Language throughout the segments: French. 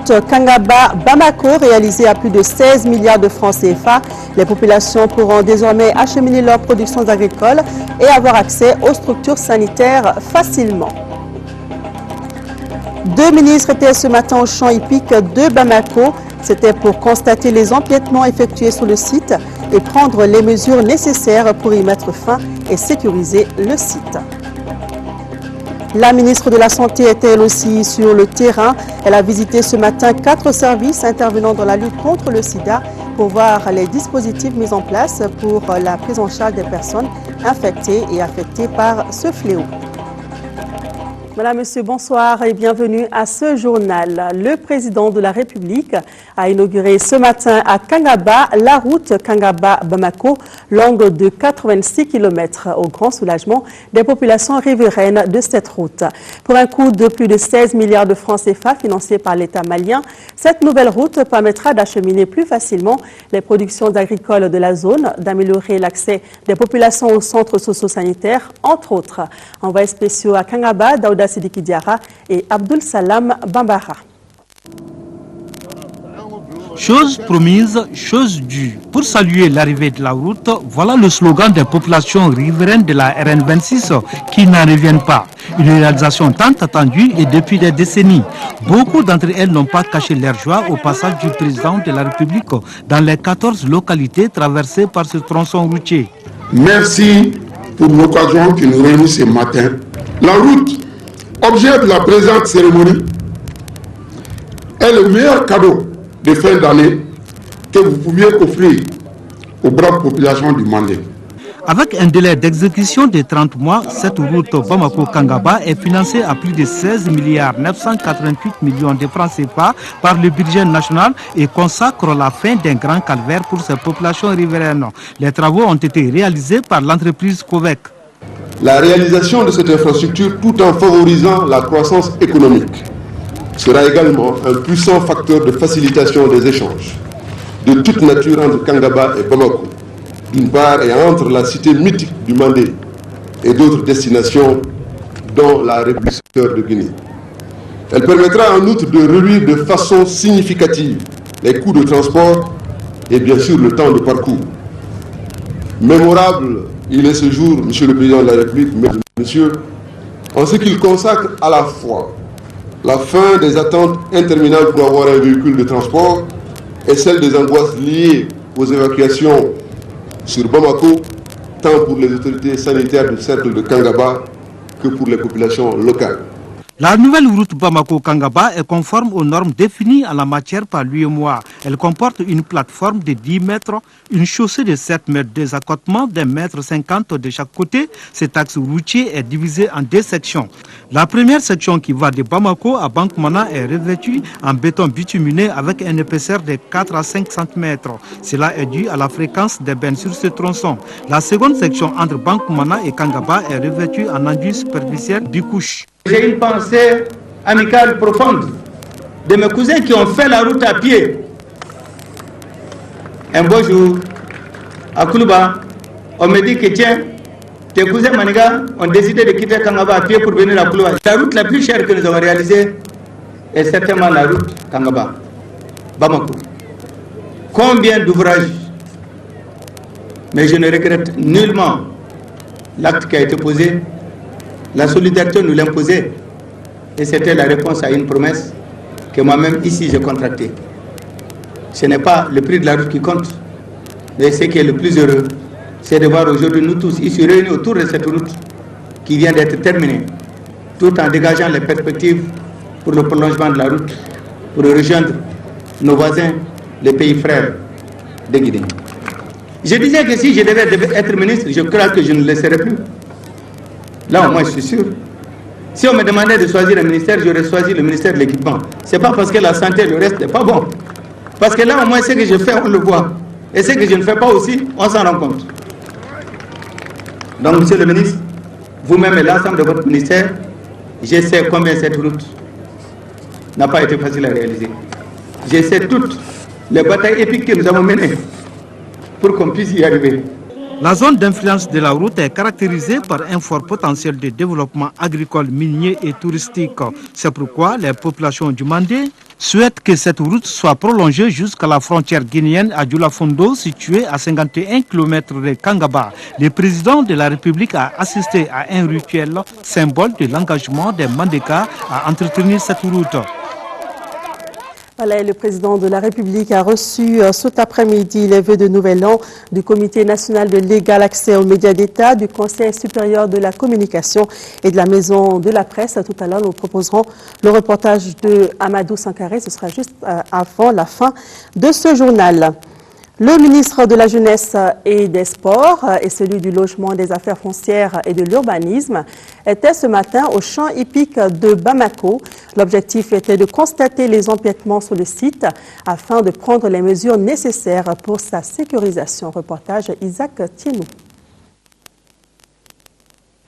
route Kangaba-Bamako, réalisée à plus de 16 milliards de francs CFA. Les populations pourront désormais acheminer leurs productions agricoles et avoir accès aux structures sanitaires facilement. 2 ministres étaient ce matin au champ hippique de Bamako. C'était pour constater les empiètements effectués sur le site et prendre les mesures nécessaires pour y mettre fin et sécuriser le site. La ministre de la Santé était elle aussi sur le terrain. Elle a visité ce matin 4 services intervenant dans la lutte contre le sida pour voir les dispositifs mis en place pour la prise en charge des personnes infectées et affectées par ce fléau. Madame, Monsieur, bonsoir et bienvenue à ce journal. Le président de la République a inauguré ce matin à Kangaba la route Kangaba-Bamako, longue de 86 km, au grand soulagement des populations riveraines de cette route. Pour un coût de plus de 16 milliards de francs CFA financé par l'État malien, cette nouvelle route permettra d'acheminer plus facilement les productions agricoles de la zone, d'améliorer l'accès des populations aux centres socio-sanitaires, entre autres. Envoyés spéciaux à Kangaba, Daouda Sidiki Diara et Abdul Salam Bambara. Chose promise, chose due. Pour saluer l'arrivée de la route, voilà le slogan des populations riveraines de la RN26 qui n'en reviennent pas. Une réalisation tant attendue et depuis des décennies. Beaucoup d'entre elles n'ont pas caché leur joie au passage du président de la République dans les 14 localités traversées par ce tronçon routier. Merci pour l'occasion qui nous réunit ce matin. La route, objet de la présente cérémonie, est le meilleur cadeau de fin d'année que vous pouviez offrir aux braves populations du Mandé. Avec un délai d'exécution de 30 mois, cette route Bamako-Kangaba est financée à plus de 16 milliards 988 millions de francs CFA par le budget national et consacre la fin d'un grand calvaire pour ces populations riveraines. Les travaux ont été réalisés par l'entreprise COVEC. La réalisation de cette infrastructure, tout en favorisant la croissance économique, sera également un puissant facteur de facilitation des échanges de toute nature entre Kangaba et Bamako, d'une part, et entre la cité mythique du Mandé et d'autres destinations, dont la République de Guinée. Elle permettra en outre de réduire de façon significative les coûts de transport et bien sûr le temps de parcours. Mémorable, il est ce jour, Monsieur le Président de la République, Mesdames et Messieurs, en ce qu'il consacre à la fois la fin des attentes interminables pour avoir un véhicule de transport et celle des angoisses liées aux évacuations sur Bamako, tant pour les autorités sanitaires du cercle de Kangaba que pour les populations locales. La nouvelle route Bamako-Kangaba est conforme aux normes définies en la matière par l'UEMOA. Elle comporte une plateforme de 10 mètres, une chaussée de 7 mètres, des accotements d'1,50 m de chaque côté. Cet axe routier est divisé en 2 sections. La première section qui va de Bamako à Bankmana est revêtue en béton bituminé avec une épaisseur de 4 à 5 cm. Cela est dû à la fréquence des bennes sur ce tronçon. La seconde section entre Bankmana et Kangaba est revêtue en enduit superficiel bicouche. J'ai une pensée amicale profonde de mes cousins qui ont fait la route à pied. Un beau jour, à Koulouba, on me dit que tiens, tes cousins Maniga ont décidé de quitter Kangaba à pied pour venir à Koulouba. La route la plus chère que nous avons réalisée est certainement la route Kangaba, Bamako. Combien d'ouvrages? Mais je ne regrette nullement l'acte qui a été posé. La solidarité nous l'imposait et c'était la réponse à une promesse que moi-même ici j'ai contractée. Ce n'est pas le prix de la route qui compte, mais ce qui est le plus heureux, c'est de voir aujourd'hui nous tous ici réunis autour de cette route qui vient d'être terminée, tout en dégageant les perspectives pour le prolongement de la route, pour rejoindre nos voisins, les pays frères de Guinée. Je disais que si je devais être ministre, je crois que je ne le serais plus. Là, au moins, je suis sûr. Si on me demandait de choisir un ministère, j'aurais choisi le ministère de l'équipement. Ce n'est pas parce que la santé et le reste n'est pas bon. Parce que là, au moins, ce que je fais, on le voit. Et ce que je ne fais pas aussi, on s'en rend compte. Donc, monsieur le ministre, vous-même et l'ensemble de votre ministère, je sais combien cette route n'a pas été facile à réaliser. Je sais toutes les batailles épiques que nous avons menées pour qu'on puisse y arriver. La zone d'influence de la route est caractérisée par un fort potentiel de développement agricole, minier et touristique. C'est pourquoi les populations du Mandé souhaite que cette route soit prolongée jusqu'à la frontière guinéenne à Djoulafondo, située à 51 km de Kangaba. Le président de la République a assisté à un rituel symbole de l'engagement des Mandeka à entretenir cette route. Voilà, le président de la République a reçu cet après-midi les vœux de Nouvel An du Comité national de l'égal accès aux médias d'État, du Conseil supérieur de la communication et de la Maison de la presse. Tout à l'heure, nous proposerons le reportage de Amadou Sankaré. Ce sera juste avant la fin de ce journal. Le ministre de la Jeunesse et des Sports et celui du Logement, des Affaires foncières et de l'Urbanisme étaient ce matin au champ hippique de Bamako. L'objectif était de constater les empiètements sur le site afin de prendre les mesures nécessaires pour sa sécurisation. Reportage Isaac Thienou.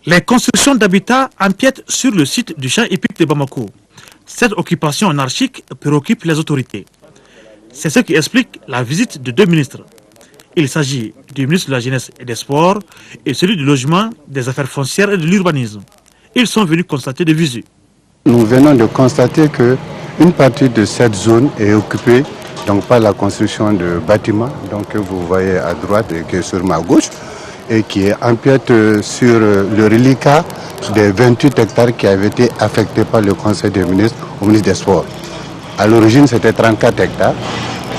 Les constructions d'habitat empiètent sur le site du champ hippique de Bamako. Cette occupation anarchique préoccupe les autorités. C'est ce qui explique la visite de deux ministres. Il s'agit du ministre de la Jeunesse et des Sports et celui du Logement, des Affaires foncières et de l'Urbanisme. Ils sont venus constater de visu. Nous venons de constater qu'une partie de cette zone est occupée donc, par la construction de bâtiments que vous voyez à droite et qui est sur ma gauche et qui empiète sur le reliquat des 28 hectares qui avaient été affectés par le Conseil des ministres au ministre des Sports. À l'origine, c'était 34 hectares,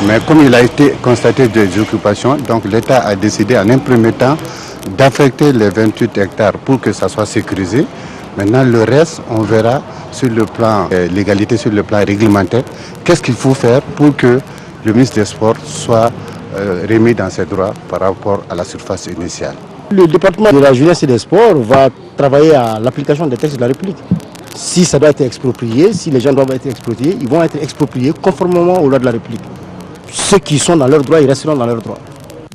mais comme il a été constaté des occupations, donc l'État a décidé en un premier temps d'affecter les 28 hectares pour que ça soit sécurisé. Maintenant, le reste, on verra sur le plan légalité, sur le plan réglementaire, qu'est-ce qu'il faut faire pour que le ministre des Sports soit remis dans ses droits par rapport à la surface initiale. Le département de la Jeunesse et des Sports va travailler à l'application des textes de la République. Si ça doit être exproprié, si les gens doivent être expropriés, ils vont être expropriés conformément aux lois de la République. Ceux qui sont dans leurs droits, ils resteront dans leurs droits.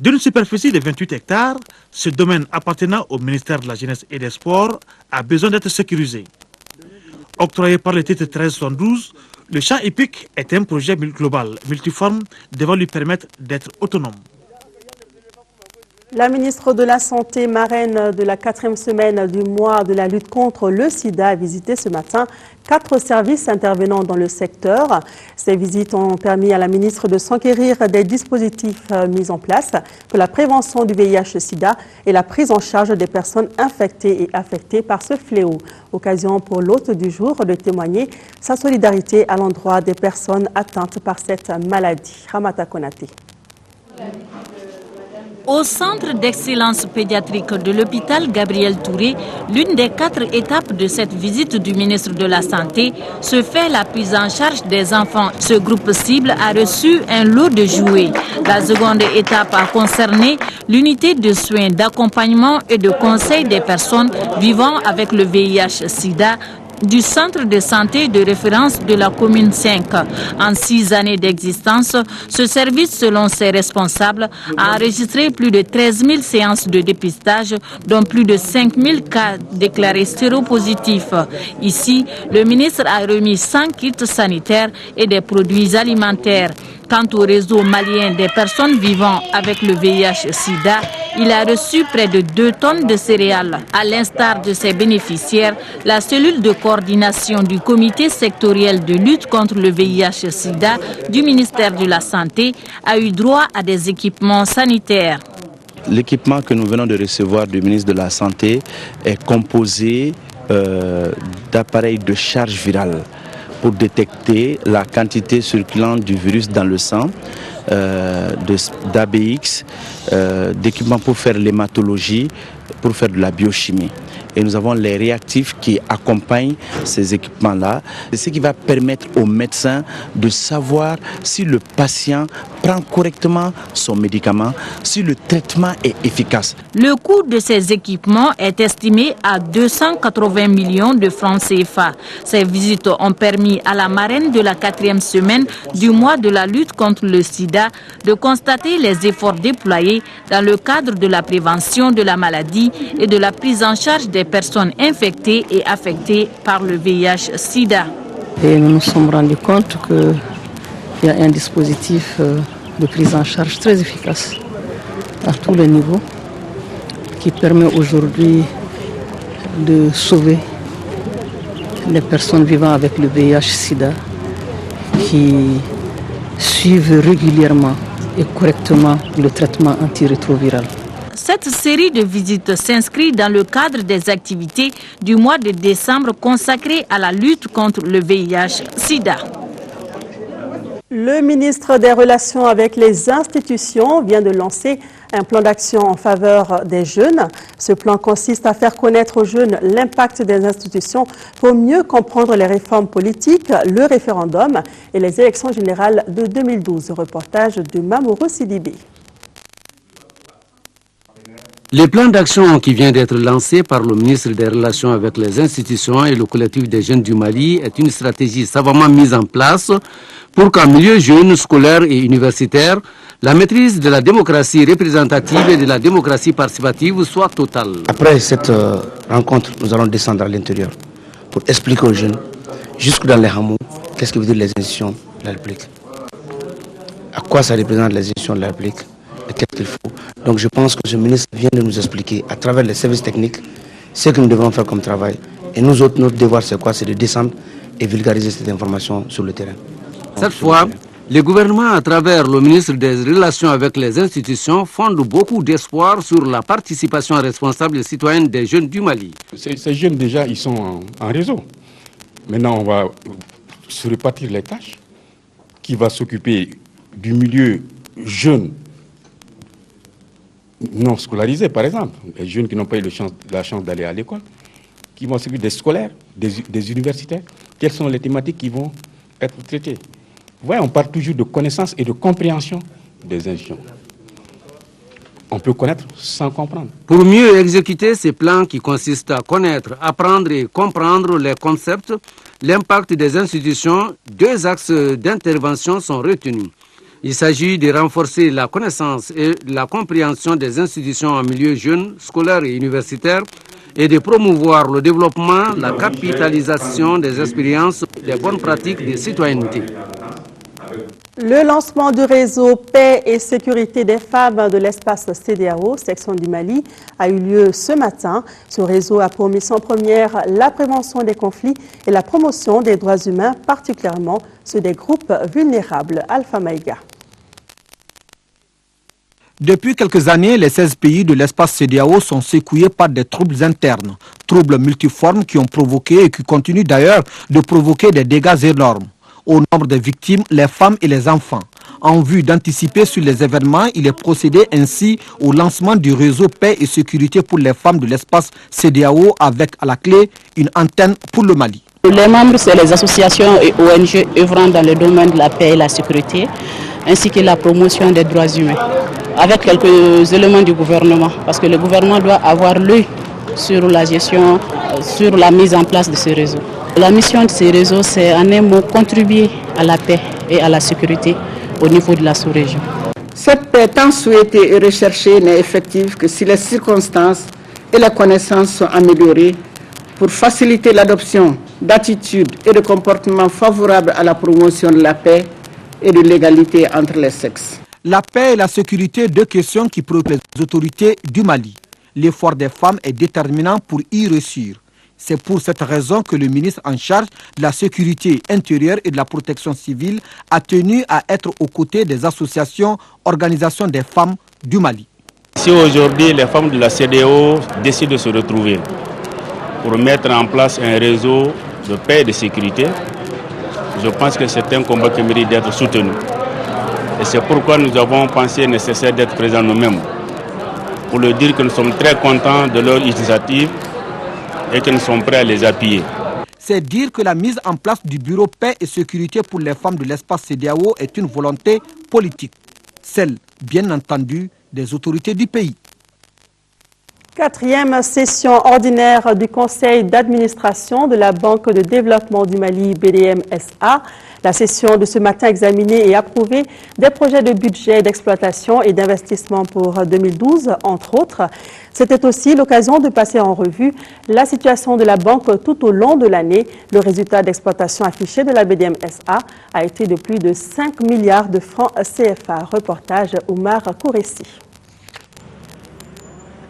D'une superficie de 28 hectares, ce domaine appartenant au ministère de la Jeunesse et des Sports a besoin d'être sécurisé. Octroyé par le titre 1372, le champ hippique est un projet global, multiforme, devant lui permettre d'être autonome. La ministre de la Santé, marraine de la 4e semaine du mois de la lutte contre le sida, a visité ce matin 4 services intervenant dans le secteur. Ces visites ont permis à la ministre de s'enquérir des dispositifs mis en place pour la prévention du VIH-Sida et la prise en charge des personnes infectées et affectées par ce fléau. Occasion pour l'hôte du jour de témoigner sa solidarité à l'endroit des personnes atteintes par cette maladie. Ramata Konaté. Au centre d'excellence pédiatrique de l'hôpital Gabriel Touré, l'une des 4 étapes de cette visite du ministre de la Santé se fait la prise en charge des enfants. Ce groupe cible a reçu un lot de jouets. La seconde étape a concerné l'unité de soins, d'accompagnement et de conseil des personnes vivant avec le VIH-Sida du centre de santé de référence de la commune 5. En 6 années d'existence, ce service, selon ses responsables, a enregistré plus de 13 000 séances de dépistage, dont plus de 5 000 cas déclarés séropositifs. Ici, le ministre a remis 100 kits sanitaires et des produits alimentaires. Quant au réseau malien des personnes vivant avec le VIH-Sida, il a reçu près de 2 tonnes de céréales. À l'instar de ses bénéficiaires, la cellule de coordination du comité sectoriel de lutte contre le VIH-Sida du ministère de la Santé a eu droit à des équipements sanitaires. L'équipement que nous venons de recevoir du ministre de la Santé est composé d'appareils de charge virale pour détecter la quantité circulante du virus dans le sang, d'ABX, d'équipements pour faire l'hématologie, pour faire de la biochimie. Et nous avons les réactifs qui accompagnent ces équipements-là. C'est ce qui va permettre aux médecins de savoir si le patient prend correctement son médicament, si le traitement est efficace. Le coût de ces équipements est estimé à 280 millions de francs CFA. Ces visites ont permis à la marraine de la 4e semaine du mois de la lutte contre le sida de constater les efforts déployés dans le cadre de la prévention de la maladie et de la prise en charge des personnes infectées et affectées par le VIH-Sida. Et nous nous sommes rendus compte qu'il y a un dispositif de prise en charge très efficace à tous les niveaux qui permet aujourd'hui de sauver les personnes vivant avec le VIH-Sida qui suivent régulièrement et correctement le traitement antirétroviral. Cette série de visites s'inscrit dans le cadre des activités du mois de décembre consacré à la lutte contre le VIH-Sida. Le ministre des Relations avec les institutions vient de lancer un plan d'action en faveur des jeunes. Ce plan consiste à faire connaître aux jeunes l'impact des institutions pour mieux comprendre les réformes politiques, le référendum et les élections générales de 2012. Reportage de Mamourou Sidibé. Le plan d'action qui vient d'être lancé par le ministre des Relations avec les institutions et le collectif des jeunes du Mali est une stratégie savamment mise en place pour qu'en milieu jeune, scolaire et universitaire, la maîtrise de la démocratie représentative et de la démocratie participative soit totale. Après cette rencontre, nous allons descendre à l'intérieur pour expliquer aux jeunes, jusque dans les hameaux, qu'est-ce que veut dire les institutions de la République. À quoi ça représente les institutions de la République et qu'est-ce qu'il faut. Donc je pense que ce ministre vient de nous expliquer à travers les services techniques ce que nous devons faire comme travail. Et nous autres, notre devoir c'est quoi? C'est de descendre et vulgariser cette information sur le terrain. Cette fois, le gouvernement, à travers le ministre des Relations avec les institutions, fonde beaucoup d'espoir sur la participation responsable et citoyenne des jeunes du Mali. Ces jeunes déjà, ils sont en réseau. Maintenant, on va se répartir les tâches. Qui va s'occuper du milieu jeune non scolarisés, par exemple, les jeunes qui n'ont pas eu la chance d'aller à l'école, qui vont s'occuper des scolaires, des universitaires. Quelles sont les thématiques qui vont être traitées? Vous voyez, on parle toujours de connaissance et de compréhension des institutions. On peut connaître sans comprendre. Pour mieux exécuter ces plans qui consistent à connaître, apprendre et comprendre les concepts, l'impact des institutions, deux axes d'intervention sont retenus. Il s'agit de renforcer la connaissance et la compréhension des institutions en milieu jeune, scolaire et universitaire et de promouvoir le développement, la capitalisation des expériences, des bonnes pratiques de citoyenneté. Le lancement du réseau Paix et Sécurité des femmes de l'espace CEDEAO, section du Mali, a eu lieu ce matin. Ce réseau a pour mission première la prévention des conflits et la promotion des droits humains, particulièrement ceux des groupes vulnérables. Alpha Maïga. Depuis quelques années, les 16 pays de l'espace CEDEAO sont secoués par des troubles internes, troubles multiformes qui ont provoqué et qui continuent d'ailleurs de provoquer des dégâts énormes. Au nombre des victimes, les femmes et les enfants. En vue d'anticiper sur les événements, il est procédé ainsi au lancement du réseau Paix et Sécurité pour les femmes de l'espace CEDEAO avec à la clé une antenne pour le Mali. Les membres, c'est les associations et ONG œuvrant dans le domaine de la paix et la sécurité, ainsi que la promotion des droits humains, avec quelques éléments du gouvernement, parce que le gouvernement doit avoir l'œil sur la gestion, sur la mise en place de ce réseau. La mission de ces réseaux, c'est en un mot contribuer à la paix et à la sécurité au niveau de la sous-région. Cette paix tant souhaitée et recherchée n'est effective que si les circonstances et les connaissances sont améliorées pour faciliter l'adoption d'attitudes et de comportements favorables à la promotion de la paix et de l'égalité entre les sexes. La paix et la sécurité, deux questions qui préoccupent les autorités du Mali. L'effort des femmes est déterminant pour y réussir. C'est pour cette raison que le ministre en charge de la sécurité intérieure et de la protection civile a tenu à être aux côtés des associations, organisations des femmes du Mali. Si aujourd'hui les femmes de la CEDEAO décident de se retrouver pour mettre en place un réseau de paix et de sécurité, je pense que c'est un combat qui mérite d'être soutenu. Et c'est pourquoi nous avons pensé nécessaire d'être présents nous-mêmes pour leur dire que nous sommes très contents de leur initiative et que nous sommes prêts à les appuyer. C'est dire que la mise en place du bureau paix et sécurité pour les femmes de l'espace CEDEAO est une volonté politique, celle, bien entendu, des autorités du pays. Quatrième session ordinaire du conseil d'administration de la Banque de développement du Mali, BDM SA. La session de ce matin a examiné et approuvé des projets de budget d'exploitation et d'investissement pour 2012, entre autres. C'était aussi l'occasion de passer en revue la situation de la banque tout au long de l'année. Le résultat d'exploitation affiché de la BDM SA a été de plus de 5 milliards de francs CFA. Reportage Oumar Kouressi.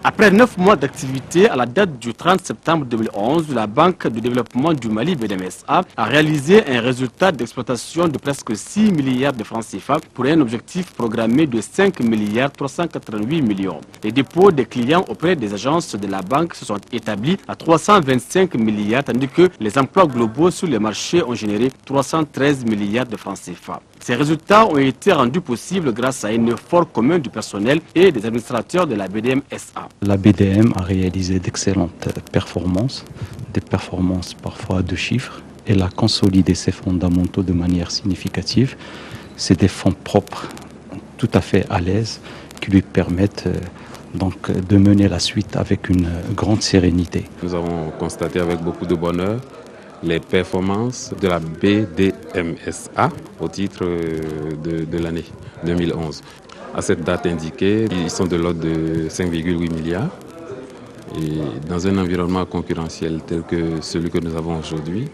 Après 9 mois d'activité, à la date du 30 septembre 2011, la Banque de développement du Mali, BDM-SA, a réalisé un résultat d'exploitation de presque 6 milliards de francs CFA pour un objectif programmé de 5 milliards 388 millions. Les dépôts des clients auprès des agences de la banque se sont établis à 325 milliards, tandis que les emplois globaux sur les marchés ont généré 313 milliards de francs CFA. Ces résultats ont été rendus possibles grâce à un effort commun du personnel et des administrateurs de la BDM-SA. La BDM a réalisé d'excellentes performances, des performances parfois de chiffres. Elle a consolidé ses fondamentaux de manière significative. C'est des fonds propres, tout à fait à l'aise, qui lui permettent donc de mener la suite avec une grande sérénité. Nous avons constaté avec beaucoup de bonheur les performances de la BDM-SA au titre de l'année 2011. À cette date indiquée, ils sont de l'ordre de 5,8 milliards. Et dans un environnement concurrentiel tel que celui que nous avons aujourd'hui,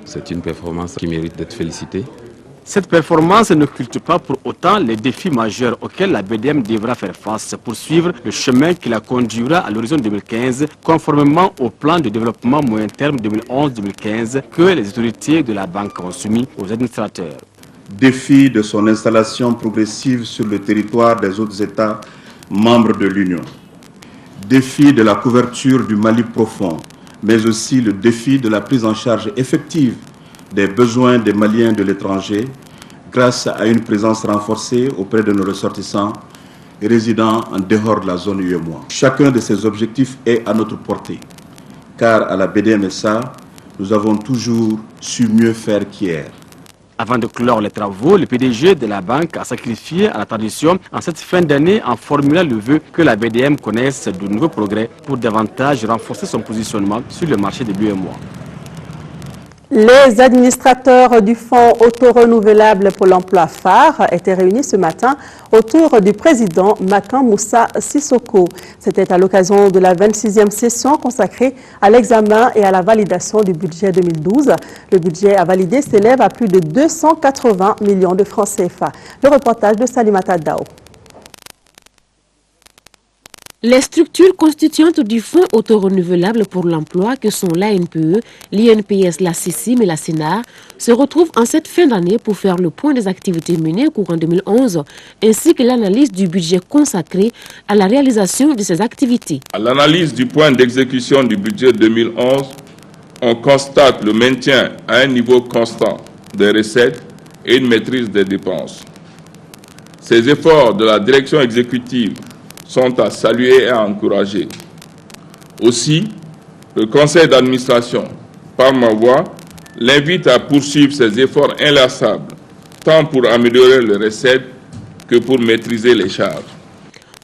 c'est une performance qui mérite d'être félicitée. Cette performance n'occulte pas pour autant les défis majeurs auxquels la BDM devra faire face pour suivre le chemin qui la conduira à l'horizon 2015, conformément au plan de développement moyen terme 2011-2015 que les autorités de la banque ont soumis aux administrateurs. Défi de son installation progressive sur le territoire des autres États membres de l'Union. Défi de la couverture du Mali profond, mais aussi le défi de la prise en charge effective des besoins des Maliens de l'étranger grâce à une présence renforcée auprès de nos ressortissants résidant en dehors de la zone UEMOA. Chacun de ces objectifs est à notre portée, car à la BDM-SA, nous avons toujours su mieux faire qu'hier. Avant de clore les travaux, le PDG de la banque a sacrifié à la tradition en cette fin d'année en formulant le vœu que la BDM connaisse de nouveaux progrès pour davantage renforcer son positionnement sur le marché de l'UEMOA. Les administrateurs du Fonds auto-renouvelable pour l'emploi phare étaient réunis ce matin autour du président Makan Moussa Sissoko. C'était à l'occasion de la 26e session consacrée à l'examen et à la validation du budget 2012. Le budget à valider s'élève à plus de 280 millions de francs CFA. Le reportage de Salimata Dao. Les structures constituantes du Fonds auto-renouvelable pour l'emploi, que sont l'ANPE, l'INPS, la CICIM et la CENAR, se retrouvent en cette fin d'année pour faire le point des activités menées courant 2011, ainsi que l'analyse du budget consacré à la réalisation de ces activités. À l'analyse du point d'exécution du budget 2011, on constate le maintien à un niveau constant des recettes et une maîtrise des dépenses. Ces efforts de la direction exécutive sont à saluer et à encourager. Aussi, le conseil d'administration, par ma voix, l'invite à poursuivre ses efforts inlassables, tant pour améliorer les recettes que pour maîtriser les charges.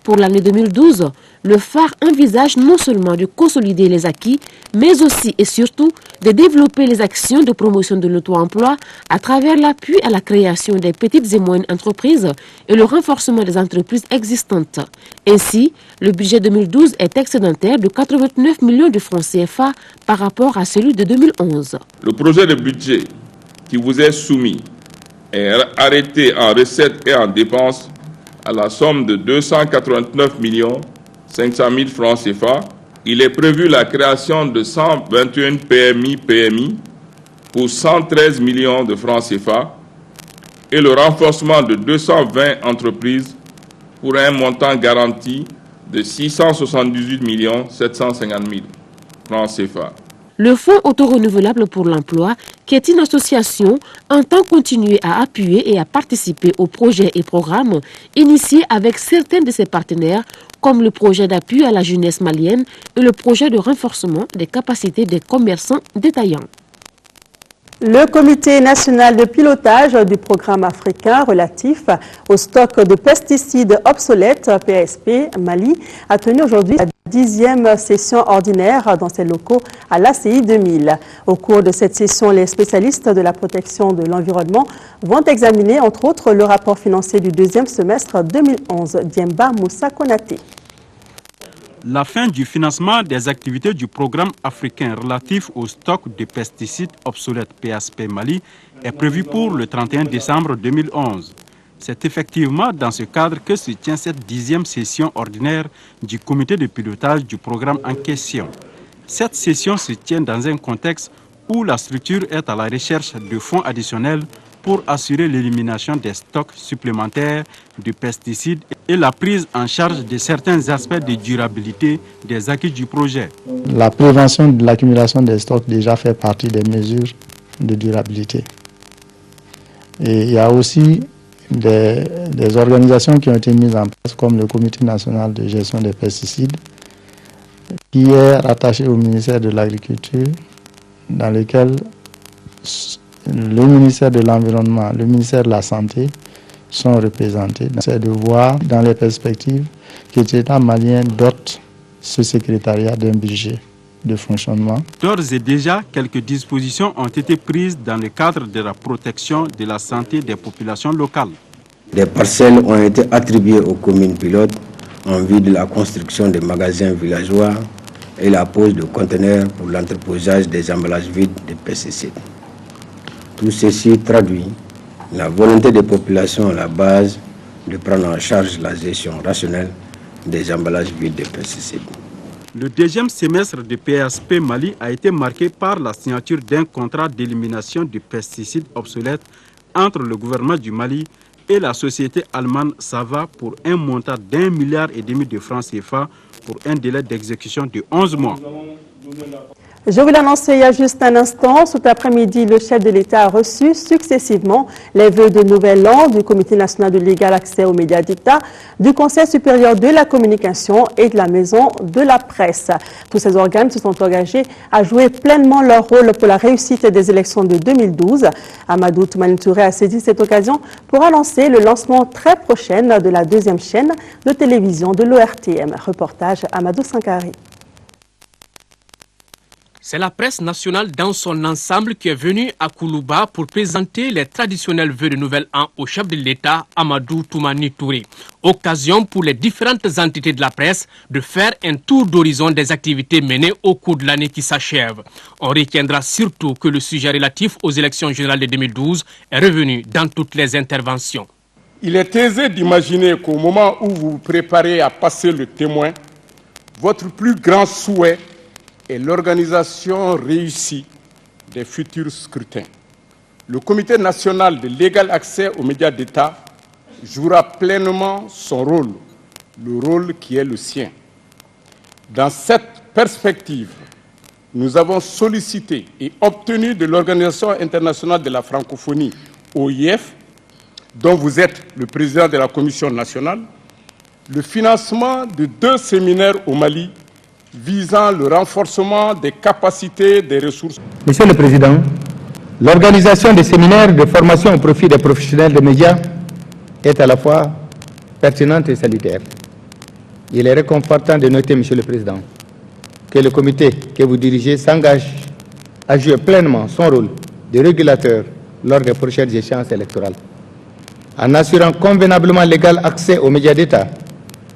Pour l'année 2012, le phare envisage non seulement de consolider les acquis, mais aussi et surtout de développer les actions de promotion de l'auto-emploi à travers l'appui à la création des petites et moyennes entreprises et le renforcement des entreprises existantes. Ainsi, le budget 2012 est excédentaire de 89 millions de francs CFA par rapport à celui de 2011. Le projet de budget qui vous est soumis est arrêté en recettes et en dépenses à la somme de 289 500 000 francs CFA. Il est prévu la création de 121 PMI pour 113 millions de francs CFA et le renforcement de 220 entreprises pour un montant garanti de 678 750 000 francs CFA. Le Fonds auto-renouvelable pour l'emploi, qui est une association, entend continuer à appuyer et à participer aux projets et programmes initiés avec certains de ses partenaires, comme le projet d'appui à la jeunesse malienne et le projet de renforcement des capacités des commerçants détaillants. Le Comité national de pilotage du programme africain relatif au stock de pesticides obsolètes, PASP, Mali, a tenu aujourd'hui la 10e session ordinaire dans ses locaux à l'ACI 2000. Au cours de cette session, les spécialistes de la protection de l'environnement vont examiner, entre autres, le rapport financier du deuxième semestre 2011. Diemba Moussa Konaté. La fin du financement des activités du programme africain relatif au stock de pesticides obsolètes PASP Mali est prévue pour le 31 décembre 2011. C'est effectivement dans ce cadre que se tient cette 10e session ordinaire du comité de pilotage du programme en question. Cette session se tient dans un contexte où la structure est à la recherche de fonds additionnels pour assurer l'élimination des stocks supplémentaires de pesticides et la prise en charge de certains aspects de durabilité des acquis du projet. La prévention de l'accumulation des stocks déjà fait partie des mesures de durabilité. Et il y a aussi des organisations qui ont été mises en place comme le Comité national de gestion des pesticides qui est rattaché au ministère de l'Agriculture, dans lequel le ministère de l'Environnement, le ministère de la Santé sont représentés. C'est de voir dans les perspectives que l'État malien dote ce secrétariat d'un budget de fonctionnement. D'ores et déjà, quelques dispositions ont été prises dans le cadre de la protection de la santé des populations locales. Des parcelles ont été attribuées aux communes pilotes en vue de la construction de magasins villageois et la pose de conteneurs pour l'entreposage des emballages vides de pesticides. Tout ceci traduit la volonté des populations à la base de prendre en charge la gestion rationnelle des emballages vides de pesticides. Le deuxième semestre de PSP Mali a été marqué par la signature d'un contrat d'élimination de pesticides obsolètes entre le gouvernement du Mali et la société allemande Sava pour un montant d'1,5 milliard de francs CFA pour un délai d'exécution de 11 mois. Je vous l'annonçais il y a juste un instant. Cet après-midi, le chef de l'État a reçu successivement les vœux de Nouvel An du Comité national de l'égal accès aux médias d'État, du Conseil supérieur de la communication et de la Maison de la presse. Tous ces organes se sont engagés à jouer pleinement leur rôle pour la réussite des élections de 2012. Amadou Toumani Touré a saisi cette occasion pour annoncer le lancement très prochain de la deuxième chaîne de télévision de l'ORTM. Reportage Amadou Sankari. C'est la presse nationale dans son ensemble qui est venue à Koulouba pour présenter les traditionnels vœux de Nouvel An au chef de l'État, Amadou Toumani Touré. Occasion pour les différentes entités de la presse de faire un tour d'horizon des activités menées au cours de l'année qui s'achève. On retiendra surtout que le sujet relatif aux élections générales de 2012 est revenu dans toutes les interventions. Il est aisé d'imaginer qu'au moment où vous vous préparez à passer le témoin, votre plus grand souhait et l'organisation réussie des futurs scrutins. Le Comité national de l'égal accès aux médias d'État jouera pleinement son rôle, le rôle qui est le sien. Dans cette perspective, nous avons sollicité et obtenu de l'Organisation internationale de la francophonie, OIF, dont vous êtes le président de la Commission nationale, le financement de 2 séminaires au Mali visant le renforcement des capacités des ressources. Monsieur le Président, l'organisation des séminaires de formation au profit des professionnels des médias est à la fois pertinente et salutaire. Il est réconfortant de noter, Monsieur le Président, que le comité que vous dirigez s'engage à jouer pleinement son rôle de régulateur lors des prochaines échéances électorales, en assurant convenablement l'égal accès aux médias d'État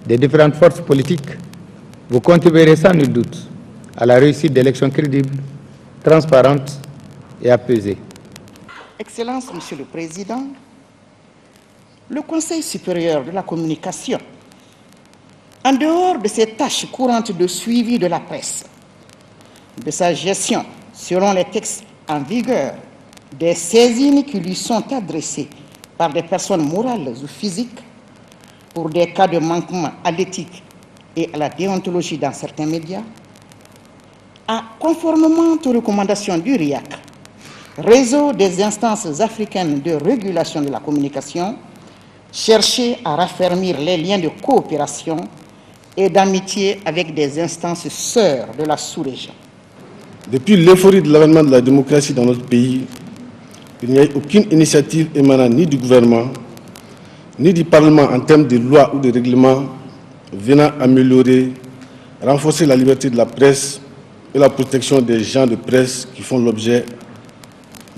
des différentes forces politiques. Vous contribuerez sans nul doute à la réussite d'élections crédibles, transparentes et apaisées. Excellence, Monsieur le Président, le Conseil supérieur de la communication, en dehors de ses tâches courantes de suivi de la presse, de sa gestion selon les textes en vigueur, des saisines qui lui sont adressées par des personnes morales ou physiques pour des cas de manquement à l'éthique et à la déontologie dans certains médias, a, conformément aux recommandations du RIAC, Réseau des instances africaines de régulation de la communication, cherché à raffermir les liens de coopération et d'amitié avec des instances sœurs de la sous-région. Depuis l'euphorie de l'avènement de la démocratie dans notre pays, il n'y a eu aucune initiative émanant ni du gouvernement, ni du Parlement en termes de loi ou de règlement venant améliorer, renforcer la liberté de la presse et la protection des gens de presse qui font l'objet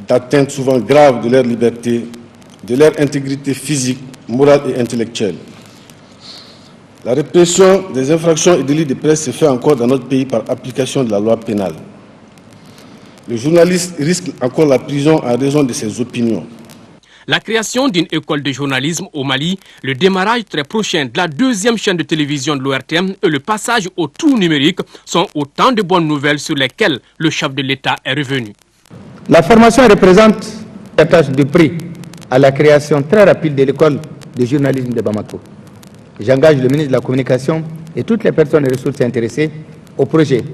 d'atteintes souvent graves de leur liberté, de leur intégrité physique, morale et intellectuelle. La répression des infractions et délits de presse se fait encore dans notre pays par application de la loi pénale. Le journaliste risque encore la prison en raison de ses opinions. La création d'une école de journalisme au Mali, le démarrage très prochain de la deuxième chaîne de télévision de l'ORTM et le passage au tout numérique sont autant de bonnes nouvelles sur lesquelles le chef de l'État est revenu. La formation représente une tâche de prix à la création très rapide de l'école de journalisme de Bamako. J'engage le ministre de la Communication et toutes les personnes et ressources intéressées au projet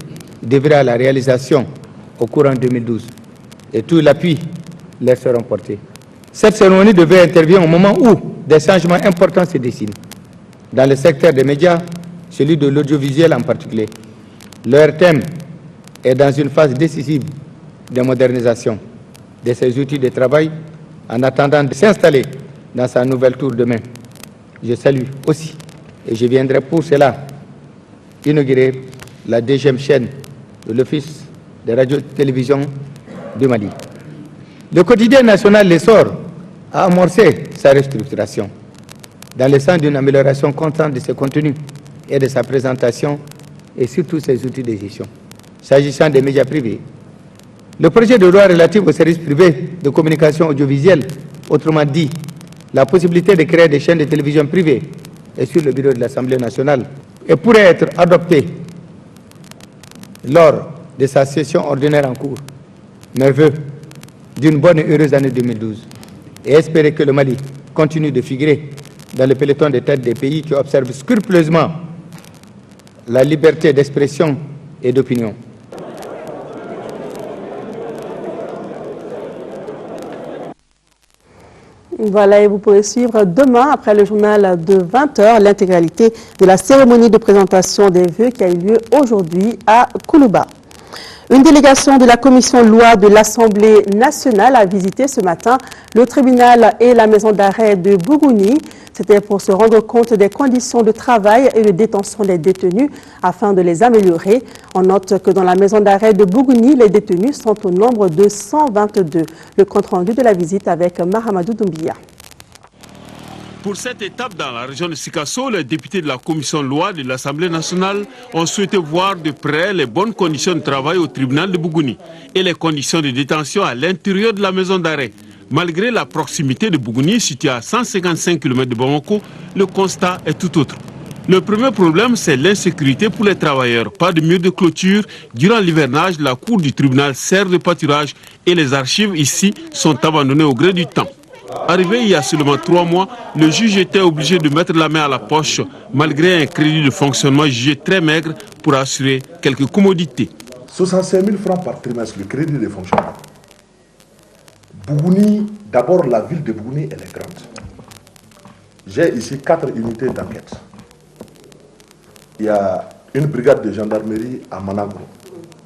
d'œuvrer à la réalisation au courant 2012 et tout l'appui leur sera porté. Cette cérémonie devait intervenir au moment où des changements importants se dessinent. Dans le secteur des médias, celui de l'audiovisuel en particulier, l'ORTM est dans une phase décisive de modernisation de ses outils de travail en attendant de s'installer dans sa nouvelle tour de main. Je salue aussi, et je viendrai pour cela, inaugurer la deuxième chaîne de l'Office de radio-télévision du Mali. Le quotidien national L'Essor a amorcé sa restructuration dans le sens d'une amélioration constante de ses contenus et de sa présentation et surtout ses outils de gestion. S'agissant des médias privés, le projet de loi relatif aux services privés de communication audiovisuelle, autrement dit, la possibilité de créer des chaînes de télévision privées, est sur le bureau de l'Assemblée nationale et pourrait être adopté lors de sa session ordinaire en cours. Mes vœux d'une bonne et heureuse année 2012 et espérer que le Mali continue de figurer dans le peloton de tête des pays qui observent scrupuleusement la liberté d'expression et d'opinion. Voilà, et vous pourrez suivre demain, après le journal de 20h, l'intégralité de la cérémonie de présentation des vœux qui a eu lieu aujourd'hui à Koulouba. Une délégation de la commission loi de l'Assemblée nationale a visité ce matin le tribunal et la maison d'arrêt de Bougouni. C'était pour se rendre compte des conditions de travail et de détention des détenus afin de les améliorer. On note que dans la maison d'arrêt de Bougouni, les détenus sont au nombre de 122. Le compte-rendu de la visite avec Mahamadou Doumbia. Pour cette étape dans la région de Sikasso, les députés de la commission loi de l'Assemblée nationale ont souhaité voir de près les bonnes conditions de travail au tribunal de Bougouni et les conditions de détention à l'intérieur de la maison d'arrêt. Malgré la proximité de Bougouni, située à 155 km de Bamako, le constat est tout autre. Le premier problème, c'est l'insécurité pour les travailleurs. Pas de mur de clôture. Durant l'hivernage, la cour du tribunal sert de pâturage et les archives ici sont abandonnées au gré du temps. Arrivé il y a seulement 3 mois, le juge était obligé de mettre la main à la poche malgré un crédit de fonctionnement jugé très maigre pour assurer quelques commodités. 65 000 francs par trimestre, le crédit de fonctionnement. Bougouni, d'abord la ville de Bougouni, elle est grande. J'ai ici 4 unités d'enquête. Il y a une brigade de gendarmerie à Managro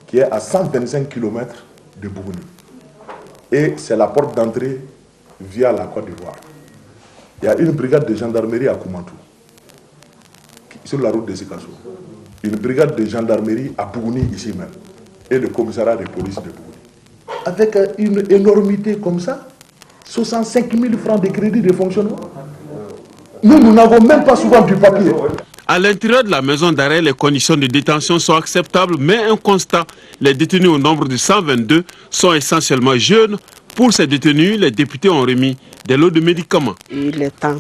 qui est à 125 km de Bougouni. Et c'est la porte d'entrée via la Côte d'Ivoire. Il y a une brigade de gendarmerie à Koumantou, sur la route de Sikasso. Une brigade de gendarmerie à Bougouni, ici même. Et le commissariat de police de Bougouni. Avec une énormité comme ça, 65 000 francs de crédit de fonctionnement. Nous n'avons même pas souvent du papier. À l'intérieur de la maison d'arrêt, les conditions de détention sont acceptables, mais un constat, les détenus au nombre de 122 sont essentiellement jeunes. Pour ces détenus, les députés ont remis des lots de médicaments. Il est temps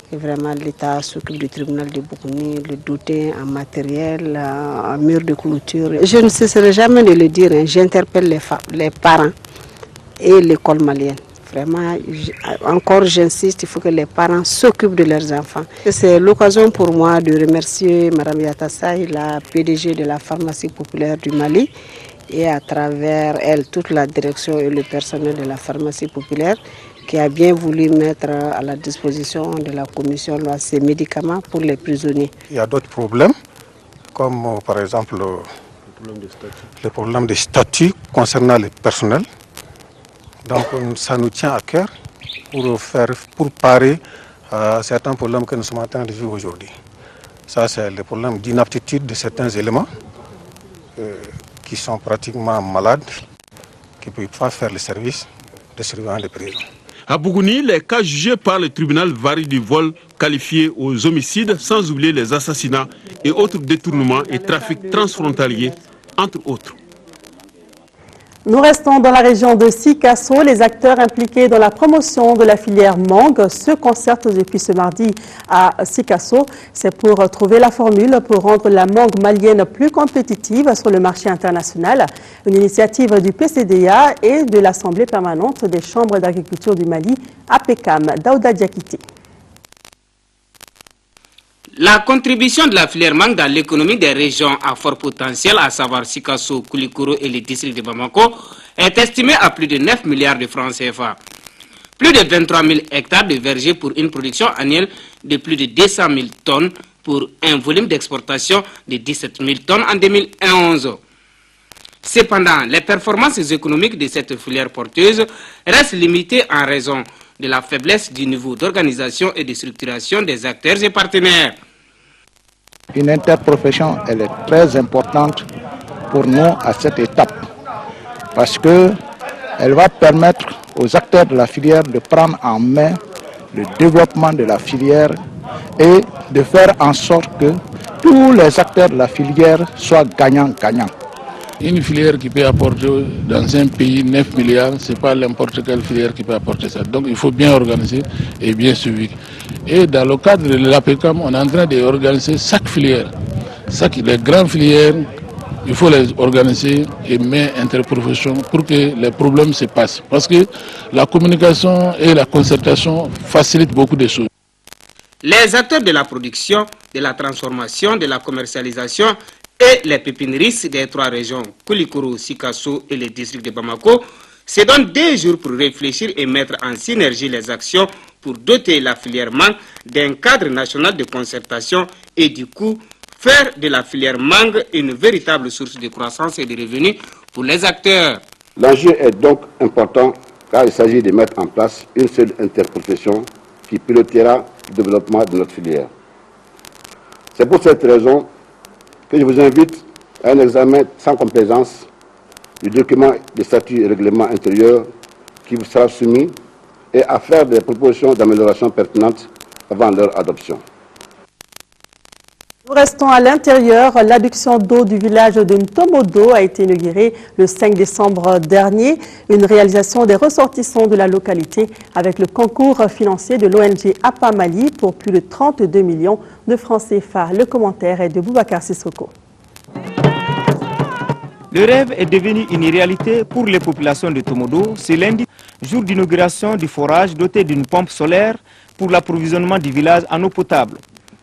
que vraiment l'État s'occupe du tribunal de Bougouni, le doter en matériel, en mur de clôture. Je ne cesserai jamais de le dire, hein. J'interpelle les parents et l'école malienne. Vraiment, encore j'insiste, il faut que les parents s'occupent de leurs enfants. C'est l'occasion pour moi de remercier Mme Yatassaï, la PDG de la pharmacie populaire du Mali, et à travers elle, toute la direction et le personnel de la pharmacie populaire qui a bien voulu mettre à la disposition de la commission loi ces médicaments pour les prisonniers. Il y a d'autres problèmes, comme par exemple le problème de statut concernant le personnel. Donc ça nous tient à cœur pour parer à certains problèmes que nous sommes en train de vivre aujourd'hui. Ça, c'est le problème d'inaptitude de certains éléments qui sont pratiquement malades, qui ne peuvent pas faire le service de surveillance de prison. À Bougouni, les cas jugés par le tribunal varient du vol qualifié aux homicides, sans oublier les assassinats et autres détournements et trafics transfrontaliers, entre autres. Nous restons dans la région de Sikasso. Les acteurs impliqués dans la promotion de la filière mangue se concertent depuis ce mardi à Sikasso. C'est pour trouver la formule pour rendre la mangue malienne plus compétitive sur le marché international. Une initiative du PCDA et de l'Assemblée permanente des chambres d'agriculture du Mali, APECAM. Daouda Diakité. La contribution de la filière mangue dans l'économie des régions à fort potentiel, à savoir Sikasso, Koulikoro et les districts de Bamako, est estimée à plus de 9 milliards de francs CFA. Plus de 23 000 hectares de vergers pour une production annuelle de plus de 200 000 tonnes pour un volume d'exportation de 17 000 tonnes en 2011. Cependant, les performances économiques de cette filière porteuse restent limitées en raison de la faiblesse du niveau d'organisation et de structuration des acteurs et partenaires. Une interprofession, elle est très importante pour nous à cette étape parce qu'elle va permettre aux acteurs de la filière de prendre en main le développement de la filière et de faire en sorte que tous les acteurs de la filière soient gagnants-gagnants. Une filière qui peut apporter dans un pays 9 milliards, ce n'est pas n'importe quelle filière qui peut apporter ça. Donc il faut bien organiser et bien suivre. Et dans le cadre de l'APECAM, on est en train d'organiser chaque filière. Les grandes filières, il faut les organiser et mettre interprofession pour que les problèmes se passent. Parce que la communication et la concertation facilitent beaucoup de choses. Les acteurs de la production, de la transformation, de la commercialisation et les pépineristes des trois régions, Koulikoro, Sikasso et les districts de Bamako, se donnent 2 jours pour réfléchir et mettre en synergie les actions pour doter la filière mangue d'un cadre national de concertation et du coup faire de la filière mangue une véritable source de croissance et de revenus pour les acteurs. L'enjeu est donc important car il s'agit de mettre en place une seule interprofession qui pilotera le développement de notre filière. C'est pour cette raison que je vous invite à un examen sans complaisance du document de statut et règlement intérieur qui vous sera soumis et à faire des propositions d'amélioration pertinentes avant leur adoption. Nous restons à l'intérieur. L'adduction d'eau du village de Ntomodo a été inaugurée le 5 décembre dernier. Une réalisation des ressortissants de la localité avec le concours financier de l'ONG APA Mali pour plus de 32 millions de francs CFA. Le commentaire est de Boubacar Sissoko. Le rêve est devenu une réalité pour les populations de Tomodo. C'est lundi, jour d'inauguration du forage doté d'une pompe solaire pour l'approvisionnement du village en eau potable.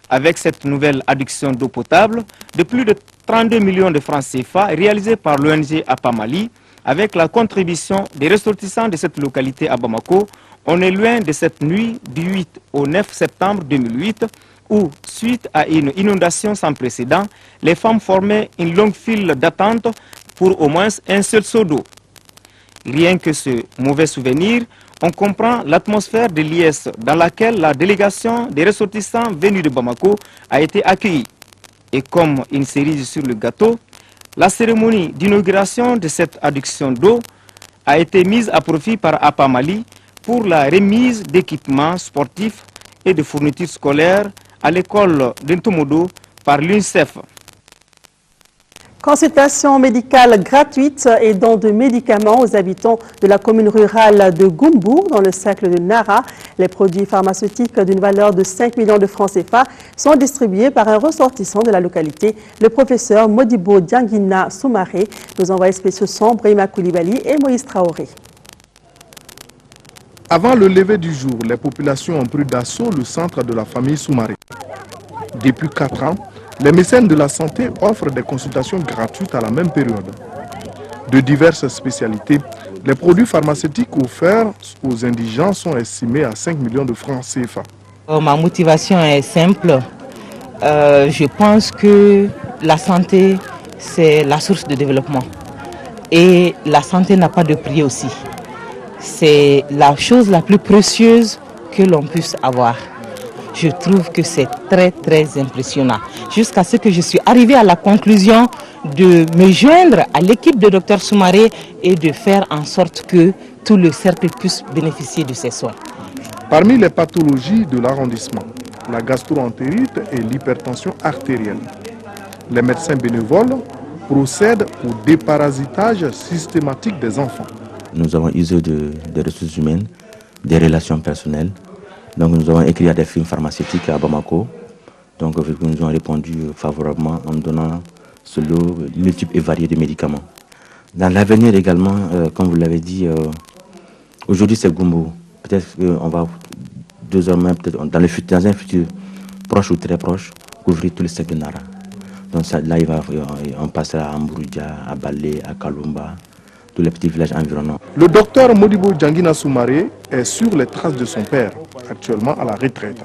Avec cette nouvelle adduction d'eau potable de plus de 32 millions de francs CFA réalisée par l'ONG APA Mali, avec la contribution des ressortissants de cette localité à Bamako, on est loin de cette nuit du 8 au 9 septembre 2008 où, suite à une inondation sans précédent, les femmes formaient une longue file d'attente pour au moins un seul seau d'eau. Rien que ce mauvais souvenir, on comprend l'atmosphère de l'IS dans laquelle la délégation des ressortissants venus de Bamako a été accueillie. Et comme une cerise sur le gâteau, la cérémonie d'inauguration de cette adduction d'eau a été mise à profit par APA Mali pour la remise d'équipements sportifs et de fournitures scolaires à l'école d'Ntomodo par l'UNICEF. Consultation médicale gratuite et don de médicaments aux habitants de la commune rurale de Goumbourg dans le cercle de Nara. Les produits pharmaceutiques d'une valeur de 5 millions de francs CFA sont distribués par un ressortissant de la localité, le professeur Modibo Dianguina Soumaré. Nos envoyés spéciaux sont Brahima Koulibaly et Moïse Traoré. Avant le lever du jour, les populations ont pris d'assaut le centre de la famille Soumaré. Depuis 4 ans, les mécènes de la santé offrent des consultations gratuites à la même période. De diverses spécialités, les produits pharmaceutiques offerts aux indigents sont estimés à 5 millions de francs CFA. Ma motivation est simple. Je pense que la santé, c'est la source de développement. Et la santé n'a pas de prix aussi. C'est la chose la plus précieuse que l'on puisse avoir. Je trouve que c'est très impressionnant. Jusqu'à ce que je suis arrivée à la conclusion de me joindre à l'équipe de Dr Soumaré et de faire en sorte que tout le cercle puisse bénéficier de ces soins. Parmi les pathologies de l'arrondissement, la gastro-entérite et l'hypertension artérielle. Les médecins bénévoles procède au déparasitage systématique des enfants. Nous avons usé des ressources humaines, des relations personnelles. Donc nous avons écrit à des firmes pharmaceutiques à Bamako. Donc ils nous ont répondu favorablement en donnant ce lot multiple et varié de médicaments. Dans l'avenir également, comme vous l'avez dit, aujourd'hui c'est Gumbu. Peut-être qu'on va désormais, dans un futur proche ou très proche, couvrir tout le secteur de Nara. Donc ça, là, on passera à Mburudia, à Balé, à Kalumba, tous les petits villages environnants. Le docteur Modibo Djangina Soumaré est sur les traces de son père, actuellement à la retraite.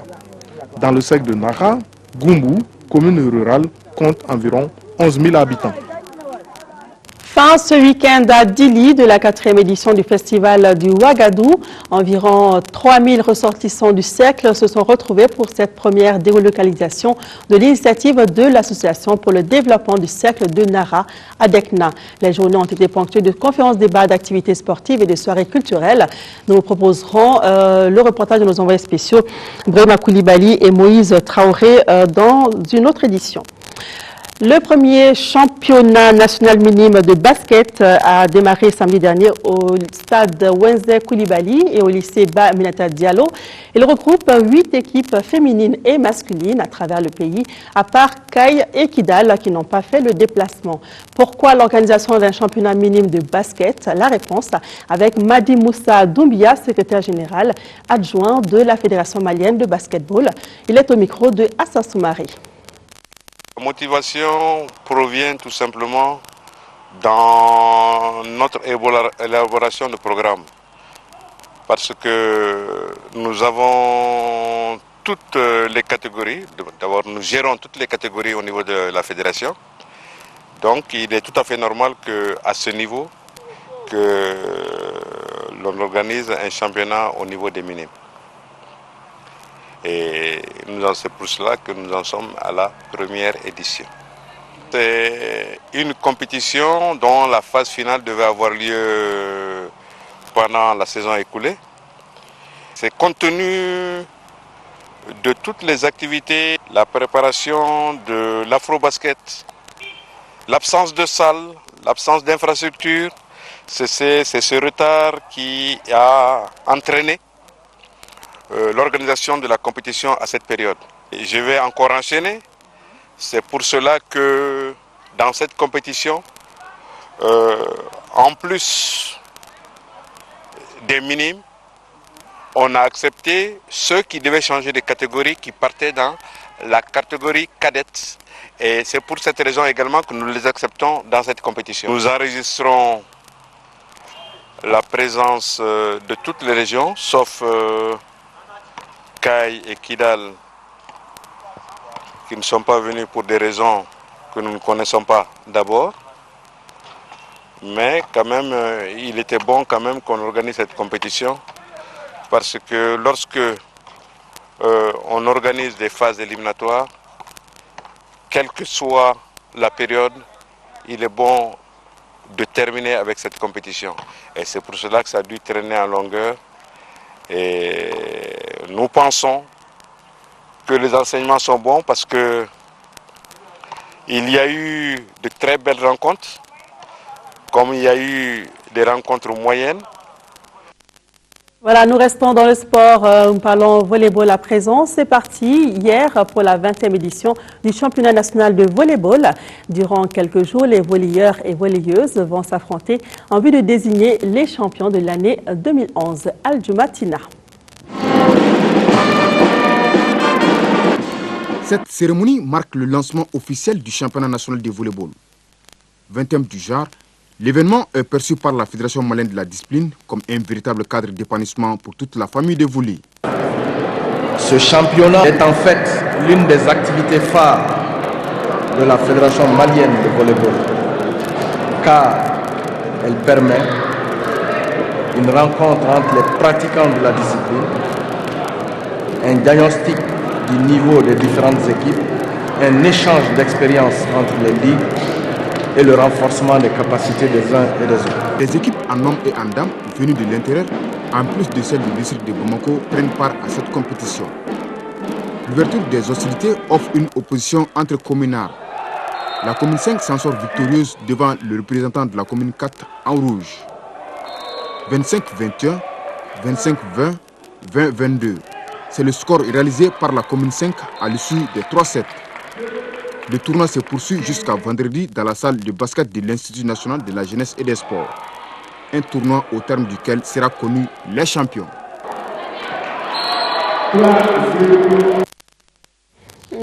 Dans le secteur de Nara, Gumbu, commune rurale, compte environ 11 000 habitants. Fin ce week-end à Dili de la 4e édition du festival du Ouagadou. Environ 3000 ressortissants du cercle se sont retrouvés pour cette première délocalisation de l'initiative de l'Association pour le développement du cercle de Nara à Dekna. Les journées ont été ponctuées de conférences, débats, d'activités sportives et de soirées culturelles. Nous vous proposerons le reportage de nos envoyés spéciaux Brema Koulibaly et Moïse Traoré dans une autre édition. Le premier championnat national minime de basket a démarré samedi dernier au stade Wenze Koulibaly et au lycée Ba Aminata Diallo. Il regroupe 8 équipes féminines et masculines à travers le pays, à part Kaye et Kidal qui n'ont pas fait le déplacement. Pourquoi l'organisation d'un championnat minime de basket? La réponse avec Madi Moussa Doumbia, secrétaire général adjoint de la Fédération malienne de basketball. Il est au micro de Assa Soumaré. La motivation provient tout simplement dans notre élaboration de programme. Parce que nous avons toutes les catégories. D'abord, nous gérons toutes les catégories au niveau de la fédération. Donc, il est tout à fait normal qu'à ce niveau, que l'on organise un championnat au niveau des minimes. Et c'est pour cela que nous en sommes à la première édition. C'est une compétition dont la phase finale devait avoir lieu pendant la saison écoulée. C'est compte tenu de toutes les activités, la préparation de l'afro-basket, l'absence de salles, l'absence d'infrastructures, c'est ce retard qui a entraîné l'organisation de la compétition à cette période. Et je vais encore enchaîner. C'est pour cela que dans cette compétition, en plus des minimes, on a accepté ceux qui devaient changer de catégorie, qui partaient dans la catégorie cadette. Et c'est pour cette raison également que nous les acceptons dans cette compétition. Nous enregistrons la présence de toutes les régions, sauf Kaye et Kidal, qui ne sont pas venus pour des raisons que nous ne connaissons pas d'abord. Mais quand même, il était bon quand même qu'on organise cette compétition, parce que lorsque on organise des phases éliminatoires, quelle que soit la période, il est bon de terminer avec cette compétition. Et c'est pour cela que ça a dû traîner en longueur. Et nous pensons que les enseignements sont bons parce que il y a eu de très belles rencontres, comme il y a eu des rencontres moyennes. Voilà, nous restons dans le sport, nous parlons volleyball à présent. C'est parti hier pour la 20e édition du championnat national de volleyball. Durant quelques jours, les volleyeurs et volleyeuses vont s'affronter en vue de désigner les champions de l'année 2011. Al-Jumatina. Cette cérémonie marque le lancement officiel du championnat national de volleyball. 20e du genre, l'événement est perçu par la Fédération malienne de la discipline comme un véritable cadre d'épanouissement pour toute la famille des volley. Ce championnat est en fait l'une des activités phares de la Fédération malienne de volleyball, car elle permet une rencontre entre les pratiquants de la discipline, un diagnostic du niveau des différentes équipes, un échange d'expériences entre les ligues et le renforcement des capacités des uns et des autres. Les équipes en hommes et en dames venues de l'intérieur, en plus de celles du district de Bamako, prennent part à cette compétition. L'ouverture des hostilités offre une opposition entre communards. La commune 5 s'en sort victorieuse devant le représentant de la commune 4 en rouge. 25-21, 25-20, 20-22. C'est le score réalisé par la commune 5 à l'issue des 3 sets. Le tournoi se poursuit jusqu'à vendredi dans la salle de basket de l'Institut national de la jeunesse et des sports. Un tournoi au terme duquel sera connu les champions.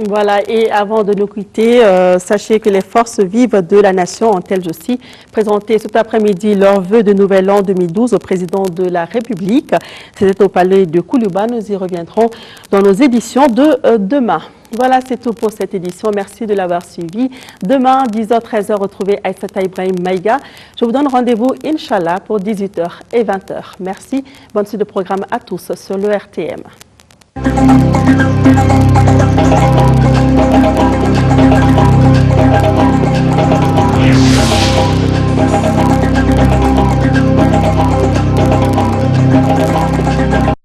Voilà, et avant de nous quitter, sachez que les forces vives de la nation ont elles aussi présenté cet après-midi leurs vœux de nouvel an 2012 au président de la République. C'était au palais de Koulouba. Nous y reviendrons dans nos éditions de demain. Voilà, c'est tout pour cette édition. Merci de l'avoir suivi. Demain, 10h-13h, retrouvez Aïssata Ibrahim Maïga. Je vous donne rendez-vous, Inch'Allah, pour 18h et 20h. Merci. Bonne suite de programme à tous sur le RTM.